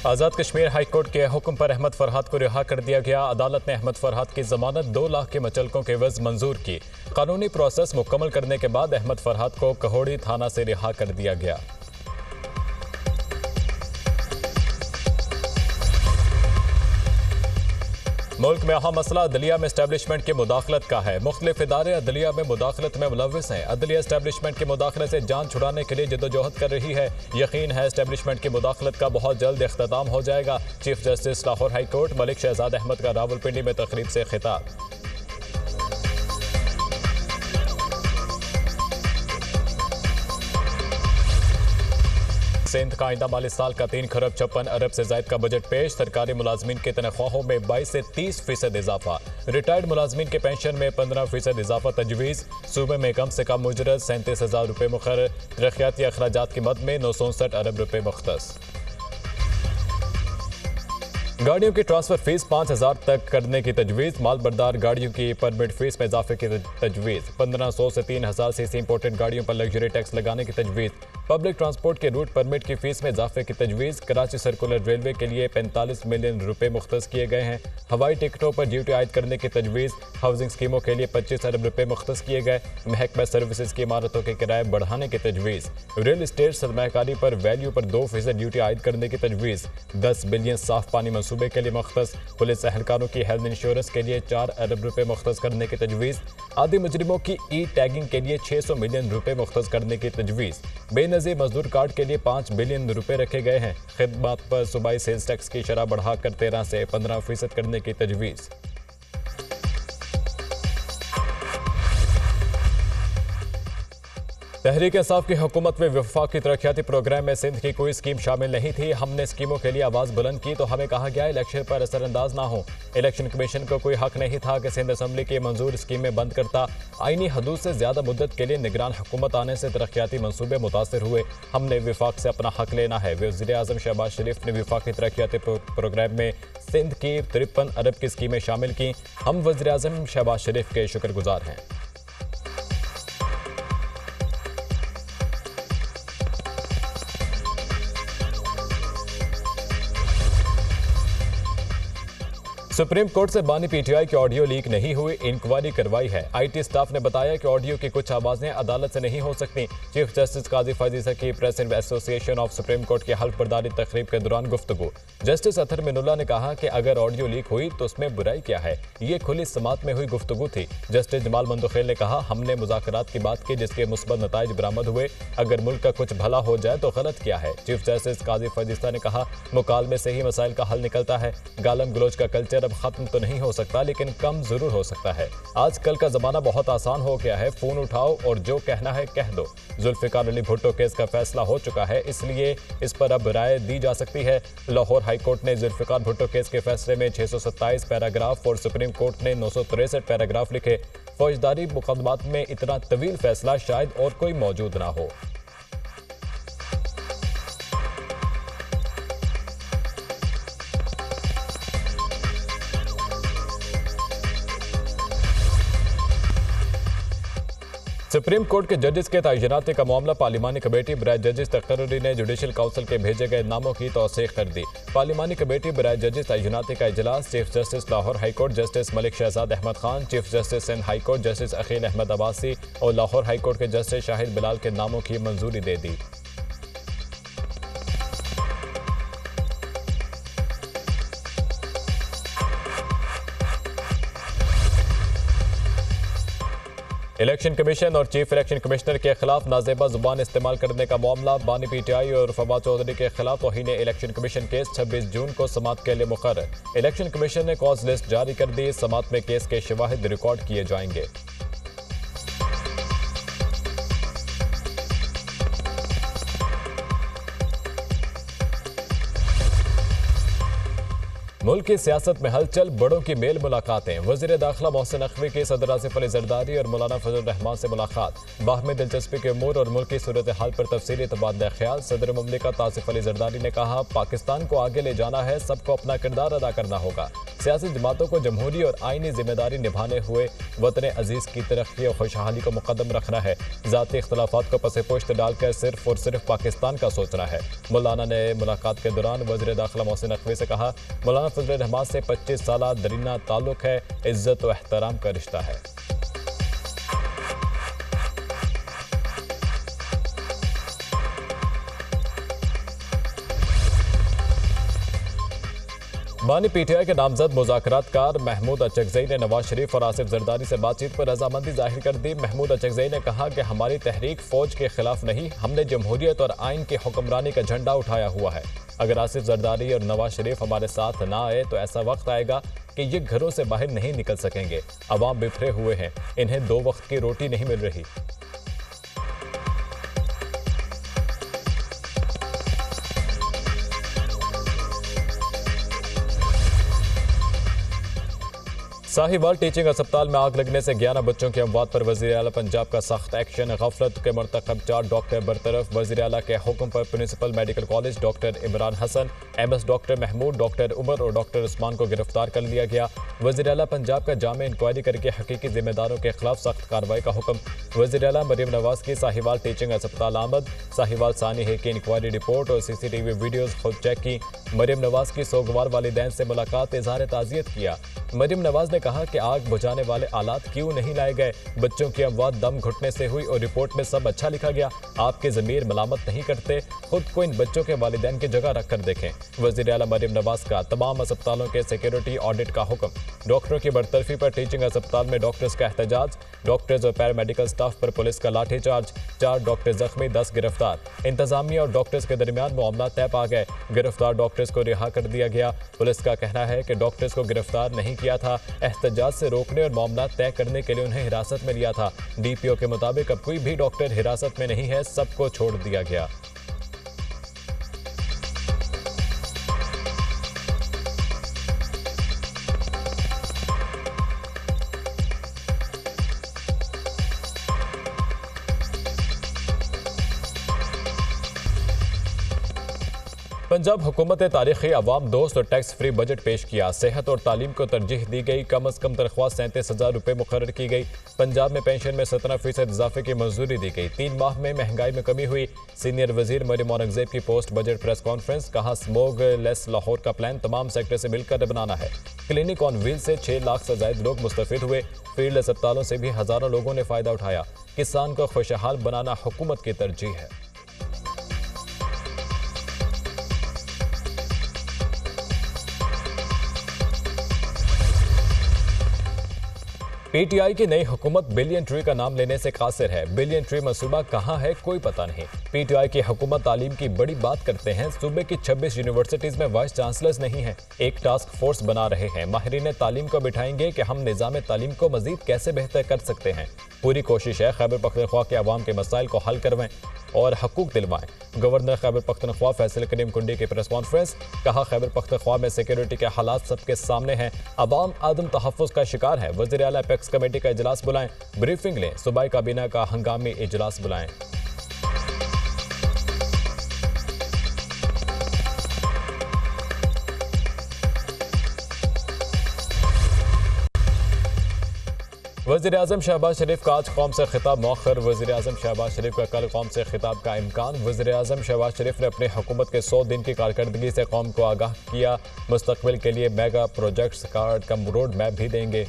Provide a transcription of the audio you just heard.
Azad Kashmir high court के हुक्म पर अहमद फरहाद को रिहा कर दिया गया। अदालत ने अहमद फरहाद की जमानत 2 लाख के मुचलकों के एवज मंजूर की। कानूनी प्रोसेस मुकम्मल करने के बाद अहमद फरहाद को कहोड़ी थाना से रिहा कर दिया गया। मुल्क में अहम मसला अदलिया में एस्टेब्लिशमेंट की मुदाखलत का है। मुख्तलिफ इदारे अदलिया में मुदाखलत में मुलव्विस हैं। अदलिया एस्टेब्लिशमेंट की मुदाखलत से जान छुड़ाने के लिए जदोजहद कर रही है। यकीन है एस्टेब्लिशमेंट की मुदाखलत का बहुत जल्द इख्तिताम हो जाएगा। Chief justice Lahore high court Malik Shahzad Ahmed का रावलपिंडी में तकरीब से खिताब। सिंध का आइंदा माली साल का 3 खरब 56 अरब से जायद का बजट पेश। सरकारी मुलाजमीन के तनख्वाहों में 22 से 30% इजाफा। रिटायर्ड मुलाजमीन के पेंशन में 15% इजाफा तजवीज़। सूबे में कम से कम मुजरत 37,000 रुपये मुकर्रर। तरक्याती अखराजात की मद में 959 अरब रुपये मुख्तस। गाड़ियों की ट्रांसफर फीस 5,000 तक करने की तजवीज़। मालबरदार गाड़ियों की परमिट फीस में इजाफे की तजवीज़। 1500 से 3,000 सीसी इंपोर्टेड गाड़ियों पर लग्जरी टैक्स लगाने की तजवीज़। पब्लिक ट्रांसपोर्ट के रूट परमिट की फीस में इजाफे की तजवीज़। कराची सर्कुलर रेलवे के लिए 45 मिलियन रुपये मुख्तस किए गए हैं। हवाई टिकटों पर ड्यूटी आयद करने की तजवीज़। हाउसिंग स्कीमों के लिए 25 अरब रुपये मुख्तस किए गए। महकमा सर्विसेज की इमारतों के किराए बढ़ाने की तजवीज़। रियल इस्टेट सरमायाकारी पर वैल्यू पर 2% ड्यूटी आयद करने की तजवीज़। 10 बिलियन साफ पानी मनसूबे के लिए मुख्तस। पुलिस एहलकारों की हेल्थ इंश्योरेंस के लिए 4 अरब रुपये मुख्तस करने की तजवीज़। आदि मुजरिमों की ई टैगिंग के लिए 600 मिलियन रुपये मुख्तस करने की तजवीज़। बेनज़ीर मजदूर कार्ड के लिए 5 बिलियन रुपये रखे गए हैं। खिदमत पर सूबाई सेल्स टैक्स की शरह बढ़ाकर 13 से 15% करने की तजवीज़। तहरीक इंसाफ की हुकूमत में वफाकी तरक्याती प्रोग्राम में सिंध की कोई स्कीम शामिल नहीं थी। हमने स्कीमों के लिए आवाज़ बुलंद की तो हमें कहा गया इलेक्शन पर असरअंदाज ना हो। इलेक्शन कमीशन को कोई हक नहीं था कि सिंध असम्बली की मंजूर स्कीमें बंद करता। आईनी हदूद से ज़्यादा मुद्दत के लिए निगरान हुकूमत आने से तरक्याती मनसूबे मुतासर हुए। हमने विफाक से अपना हक लेना है। वज़ीर आज़म शहबाज शरीफ ने वफाकी तरक्याती प्रोग्राम में सिंध की 53 अरब की स्कीमें शामिल की। हम वज़ीर आज़म शहबाज शरीफ के शुक्रगुजार हैं। सुप्रीम कोर्ट से बानी पीटीआई की ऑडियो लीक नहीं हुई, इंक्वायरी करवाई है। आईटी स्टाफ ने बताया कि ऑडियो की कुछ आवाजें अदालत से नहीं हो सकती। चीफ जस्टिस काजी फजीसा की press association of supreme court की हल्फ बर्दारी तकरीब के दौरान गुफ्तगू। जस्टिस अतहर मिनुल्लाह ने कहा कि अगर ऑडियो लीक हुई तो उसमें बुराई क्या है, ये खुली समात में हुई गुफ्तगू थी। जस्टिस जमाल मंदुखेल ने कहा हमने मुज़ाकरात की बात की जिसके मुस्बत नताइज बरामद हुए। अगर मुल्क का कुछ भला हो जाए तो गलत क्या है। चीफ जस्टिस काजी फजीसा ने कहा मुकालमे से ही मसाइल का हल निकलता है। गालम गलोच का कल्चर खत्म तो नहीं हो सकता लेकिन कम जरूर हो सकता है। आजकल का जमाना बहुत आसान हो गया है। फोन उठाओ और जो कहना है कह दो। जुल्फिकार अली भुट्टो केस का फैसला हो चुका है, इसलिए इस पर अब राय दी जा सकती है। लाहौर हाई कोर्ट ने जुल्फिकार भुट्टो केस के फैसले में 627 पैराग्राफ और सुप्रीम कोर्ट ने 963 पैराग्राफ लिखे। फौजदारी मुकदमात में इतना तवील फैसला शायद और कोई मौजूद ना हो। सुप्रीम कोर्ट के जजेस के तैनाती का मामला पार्लिमानी कमेटी बराए जजेस तकर्री ने जुडिशल काउंसिल के भेजे गए नामों की तौसीक कर दी। पार्लिमानी कमेटी बराए जजेस तैनाती का इजलास chief justice Lahore high court justice Malik Shahzad Ahmad Khan, chief justice Sindh high court justice Akhil Ahmed Abbasi और लाहौर हाई कोर्ट के जस्टिस शाहिद बिलाल के नामों की मंजूरी दे दी। इलेक्शन कमीशन और चीफ इलेक्शन कमिश्नर के खिलाफ नाजेबा जुबान इस्तेमाल करने का मामला। बानी पीटीआई और फवाद चौधरी के खिलाफ तौहीन इलेक्शन कमीशन केस 26 जून को समात के लिए मुकर्रर। इलेक्शन कमीशन ने कॉज लिस्ट जारी कर दी। समात में केस के शवाहिद रिकॉर्ड किए जाएंगे। मुल्क की सियासत में हलचल, बड़ों की मेल मुलाकातें। वज़ीर दाखिला मोहसिन नकवी की सदर आसिफ अली जरदारी और मौलाना फजल रहमान से मुलाकात। बाहमी दिलचस्पी के उमूर और मुल्क की सूरत हाल पर तफसीली तबादला ख्याल। सदर मुमलिकत आसिफ अली जरदारी ने कहा पाकिस्तान को आगे ले जाना है, सबको अपना किरदार अदा करना होगा। सियासी जमातों को जमहूरी और आईनी जिम्मेदारी निभाने हुए वतन अजीज की तरक्की और खुशहाली को मुकदम रखना है। ज़ाती इख्तलाफात को पसे पुश्त डालकर सिर्फ और सिर्फ पाकिस्तान का सोचना है। मौलाना ने मुलाकात के दौरान वज़ीर दाखिला मोहसिन नकवी से कहा, मौलाना फजल रहमान से 25 साल दरीना ताल्लुक है, इज्जत और एहतराम का रिश्ता है। बानी पीटीआई के नामजद मुज़ाकरातकार महमूद अचकज़ई ने नवाज शरीफ और आसिफ जरदारी से बातचीत पर रजामंदी जाहिर कर दी। महमूद अचकज़ई ने कहा कि हमारी तहरीक फौज के खिलाफ नहीं, हमने जमहूरियत और आइन की हुक्मरानी का झंडा उठाया हुआ है। अगर आसिफ जरदारी और नवाज शरीफ हमारे साथ ना आए तो ऐसा वक्त आएगा कि ये घरों से बाहर नहीं निकल सकेंगे। अवाम बिखरे हुए हैं, इन्हें 2 वक्त की रोटी नहीं मिल रही। साहिवाल टीचिंग अस्पताल में आग लगने से 11 बच्चों की अमवात पर वज़ीर आला पंजाब का सख्त एक्शन। गफलत के मरतकब 4 डॉक्टर बरतरफ। वज़ीर आला के हुक्म पर principal medical college doctor Imran Hasan, MS doctor Mahmood, doctor Umar और डॉक्टर उस्मान को गिरफ्तार कर लिया गया। वज़ीर आला पंजाब का जामे इंक्वायरी करके हकीकी जिम्मेदारों के खिलाफ सख्त कार्रवाई का हुक्म। वज़ीर आला मरियम नवाज की साहिवाल टीचिंग अस्पताल आमद। साहिवाल सानी है की इंक्वायरी रिपोर्ट और CCTV वीडियोज खुद चेक की। मरियम नवाज की सोगवार वालिदैन से मुलाकात, इजहार ताज़ियत किया। मरियम नवाज ने कहा कि आग बुझाने वाले आलात क्यों नहीं लाए गए। बच्चों की अमवात दम घुटने से हुई और रिपोर्ट में सब अच्छा लिखा गया। आपके ज़मीर मलामत नहीं करते, खुद को इन बच्चों के वालिदैन की जगह रख कर देखें। वज़ीर आला मरियम नवाज का तमाम अस्पतालों के सिक्योरिटी ऑडिट का हुक्म। डॉक्टरों की बरतरफी पर टीचिंग अस्पताल में डॉक्टर्स का एहतजाज। डॉक्टर्स और पैरामेडिकल स्टाफ पर पुलिस का लाठीचार्ज। 4 डॉक्टर जख्मी, 10 गिरफ्तार। इंतजामिया और डॉक्टर्स के दरमियान मामला तय पा गए। गिरफ्तार डॉक्टर्स को रिहा कर दिया गया। पुलिस का कहना है कि डॉक्टर्स को गिरफ्तार नहीं किया था, एहतजाज से रोकने और मामला तय करने के लिए उन्हें हिरासत में लिया था। DPO के मुताबिक अब कोई भी डॉक्टर हिरासत में नहीं है, सबको छोड़ दिया गया। पंजाब हुकूमत तारीखी अवाम दोस्त और टैक्स फ्री बजट पेश किया। सेहत और तालीम को तरजीह दी गई। कम अज़ कम तनख्वाह 37,000 रुपये मुकर्रर की गई। पंजाब में पेंशन में 17% इजाफे की मंजूरी दी गई। 3 माह में महंगाई में कमी हुई। सीनियर वजीर मरियम औरंगजेब की पोस्ट बजट प्रेस कॉन्फ्रेंस। कहा, स्मोग लेस लाहौर का प्लान तमाम सेक्टर से मिलकर बनाना है। क्लिनिक ऑन व्हील से 6 लाख से ज्यादा लोग मुस्तफिद हुए। फील्ड अस्पतालों से भी हजारों लोगों ने फायदा उठाया। किसान को खुशहाल बनाना हुकूमत की तरजीह है। PTI की नई हुकूमत बिलियन ट्री का नाम लेने से कासिर है। बिलियन ट्री मंसूबा कहाँ है कोई पता नहीं। PTI की हुकूमत तालीम की बड़ी बात करते हैं। सूबे की 26 यूनिवर्सिटीज में वाइस चांसलर्स नहीं हैं। एक टास्क फोर्स बना रहे हैं। माहिरीन तालीम को बिठाएंगे कि हम निज़ाम तालीम को मजीद कैसे बेहतर कर सकते हैं। पूरी कोशिश है खैबर पख्तूनख्वा के अवाम के मसाइल को हल करवाएं और हकूक दिलवाएं। गवर्नर खैबर पख्तूनख्वा फैसल करीम कुंडी की प्रेस कॉन्फ्रेंस। कहा, खैबर पख्तूनख्वा में सिक्योरिटी के हालात सबके सामने हैं। अवाम आदम तहफ़्फ़ुज़ का शिकार है। वज़ीर आला एपेक्स कमेटी का इजलास बुलाएं, ब्रीफिंग लें। सूबाई काबीना का हंगामी इजलास बुलाएं। वज़ीर आज़म शहबाज शरीफ का आज कौम से खिताब मौखर। वज़ीर आज़म शहबाज शरीफ का कल कौम से खिताब का इम्कान। वज़ीर आज़म शहबाज शरीफ ने अपनी हुकूमत के 100 दिन की कारकर्दगी से कौम को आगाह किया। मुस्तक़बिल के लिए मेगा प्रोजेक्ट्स का रोड मैप भी देंगे।